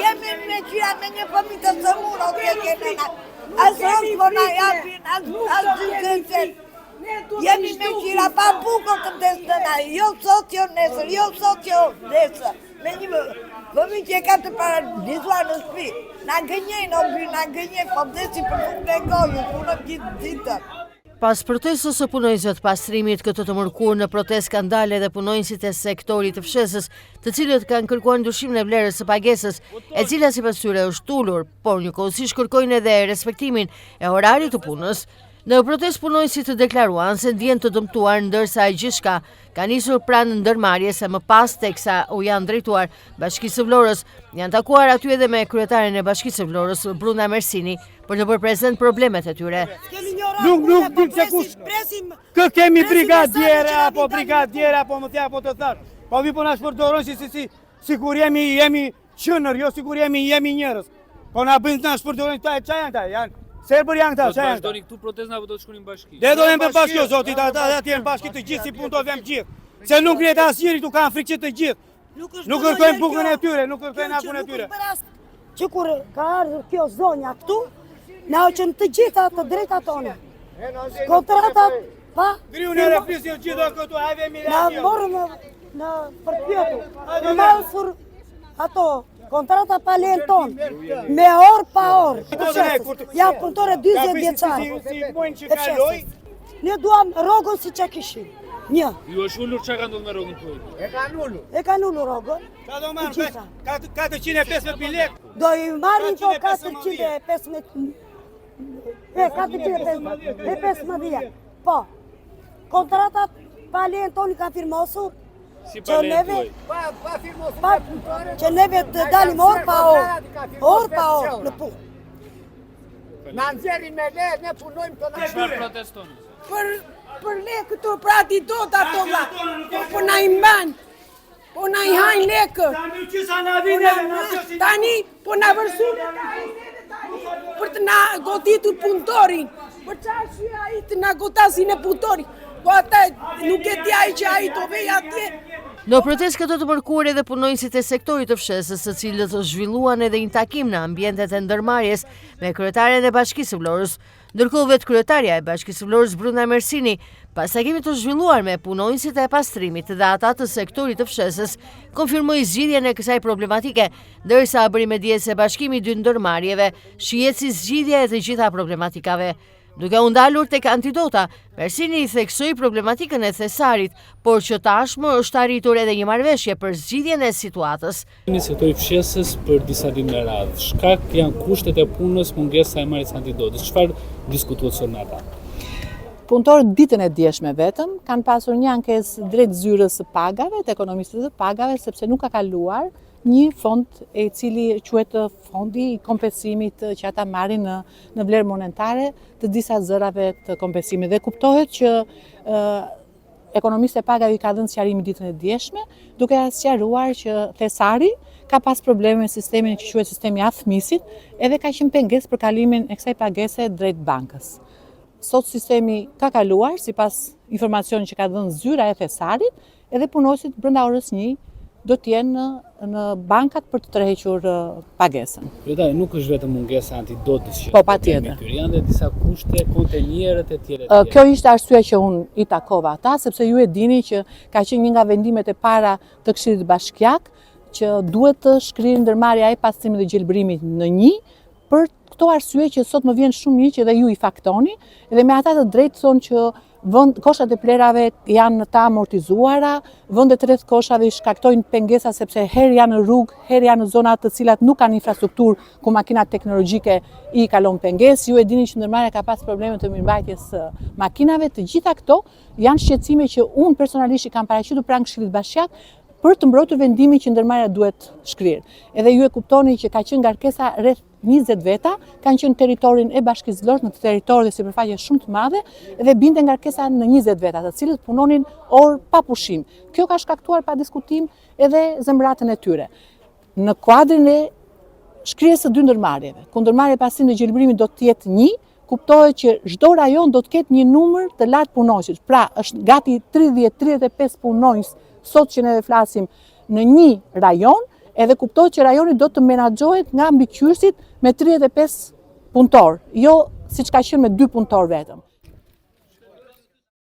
Jemi me qira me një fëmijë të sëmur, o të kene. Asë po na japin, asë gjykësen. Jemi me qira pa bukën të desëna, jo sot, jo nesër, jo sot, jo nesër. Me një fëmijë që ka të paralizuar në shtëpi. Na gënjejnë, o by, na gënjejnë, po vdesi për fund në gojë, punëm gjithë ditën. Pas protestës së punonjësve të pastrimit këtë të mërkur në protestë kanë dalë edhe punonjësit e sektorit të fshesës, të cilët kanë kërkuar ndryshimin e vlerës së pagesës, e cila sipas tyre është ulur, por njëkohësisht kërkojnë edhe respektimin e orarit të punës. Në protestë punonjësit të deklaruan se ndjen të dëmtuar ndërsa gjithçka ka nisur pranë ndërmarrjes e më pas teksa u janë drejtuar Bashkisë së Vlorës. Janë takuar aty edhe me kryetaren e Bashkisë së Vlorës, Bruna Mersini, për të bërë prezent problemet e tyre. Nuk dim se kush. Kë kemi brigadierë apo më thja apo të thash. Po vi po na shpërdoron si kur jemi qënër, jo si kur jemi njerëz. Po na bëjnë na shpërdoron çfarë janë këta? Janë serbër janë këta, çfarë janë? Vazhdoni këtu protestën apo do të shkonin bashki? Ne do jemi bashkë zotit, ata janë bashkë të gjithë si punëtojmë gjithë. Se nuk rrihet asnjëri këtu kanë frikë të gjithë. Nuk kërkojnë bukën e tyre, nuk kërkojnë akun e tyre. Që kur ka ardhur kjo zonja këtu, na hoqën të gjitha të drejta tona. Kontratat pa Griun e reflesion gjithë këtu, hajde mi na morën në përpjetu. Në masur ato kontrata pa lejen tonë, me orë pa orë. Ja punëtore 20 vjeçare. Ne duam rrogën si që kishim. Një. Ju është ullur që ka ndodhur me rrogën tuaj? E kanë ullur rrogën. Ka do marrë 415 lekë. Do i marrin po 415. 415. Po. Kontratat pa lejen tonë ka firmosur. Si pa lejen tuaj? Që neve të dalim orë pa orë në punë. Na nxjerrin me le, ne punojmë të na Çfarë protestoni? Për le këtu pra ti do të ato vla. Po na i mban. Po na i hajnë lekë. Tani po na vërsun për të na goditur punëtorin. Për çfarë shi ai të na godasin e punëtorin? Po ata nuk e di ai që ai do vej atje. Në protestë këto të mërkuar edhe punonjësit e sektorit të fshesës, së cilët zhvilluan edhe një takim në ambientet e ndërmarrjes me kryetaren e Bashkisë së Vlorës. Ndërkohë vetë kryetarja e Bashkisë së Vlorës, Bruna Mersini, pas takimit të zhvilluar me punonjësit e pastrimit dhe ata të sektorit të fshesës, konfirmoi zgjidhjen e kësaj problematike, ndërsa bëri me dije se bashkimi i dy ndërmarrjeve shihet si zgjidhje e të gjitha problematikave. Duke u ndalur tek antidota, Mersini i theksoi problematikën e thesarit, por që tashmë është arritur edhe një marrëveshje për zgjidhjen e situatës. Në sektorin fshesës për disa ditë me radhë, shkak janë kushtet e punës, mungesa e marrjes antidotës. Çfarë diskutohet sot me ata? Punëtorët ditën e djeshme vetëm kanë pasur një ankesë drejt zyrës së pagave, të ekonomistëve të pagave, sepse nuk ka kaluar një fond e cili quhet fondi i kompensimit që ata marrin në vlerë monetare të disa zërave të kompensimit. Dhe kuptohet që ekonomistët e pagave i ka dhënë sqarimin ditën e djeshme, duke sqaruar që thesari ka pas probleme me sistemin që quhet sistemi athmisit, edhe ka qenë pengesë për kalimin e kësaj pagese drejt bankës. Sot sistemi ka kaluar, sipas informacionit që ka dhënë zyra e thesarit, edhe punonësit brenda orës 1 do të jenë në bankat për të tërhequr pagesën. Kryetare, nuk është vetëm mungesa antidotës që patjetër. Janë dhe disa kushte, kontenierët e tjera. Kjo ishte arsyeja që unë i takova ata, sepse ju e dini që ka qenë një nga vendimet e para të Këshillit Bashkiak që duhet të shkrirë ndërmarrja e pastrimit dhe gjelbërimit në një, për këto arsye që sot më vjen shumë mirë që dhe ju i faktoni, dhe me ata të drejtë thonë që koshat e plerave janë të amortizuara, vendet rreth koshave i shkaktojnë pengesa sepse herë janë në rrugë, herë janë në zona të cilat nuk kanë infrastrukturë ku makinat teknologjike i kalon pengesë. Ju e dini që ndërmarrja ka pas probleme të mirëmbajtjes makinave. Të gjitha këto janë shqetësime që unë personalisht i kam paraqitur pranë Këshillit Bashkiak për të mbrojtur vendimin që ndërmarrja duhet shkrirë. Edhe ju e kuptoni që ka qenë ngarkesa rreth 20 veta, kanë qenë teritorin e Bashkisë së Vlorës në territor dhe sipërfaqe shumë të madhe dhe binte ngarkesa në 20 veta, të cilët punonin orë pa pushim. Kjo ka shkaktuar pa diskutim edhe zemratën e tyre. Në kuadrin e shkrirjes së dy ndërmarrjeve, ku ndërmarrja pastrimit dhe gjelbërimit do të jetë një, kuptohet që çdo rajon do të ketë një numër të lartë punonjësh. Pra, është gati 30-35 punonjës sot që ne flasim në një rajon, edhe kuptohet që rajoni do të menaxhohet nga mbikëqyrësit me 35 punëtor, jo siç ka qenë me 2 punëtor vetëm.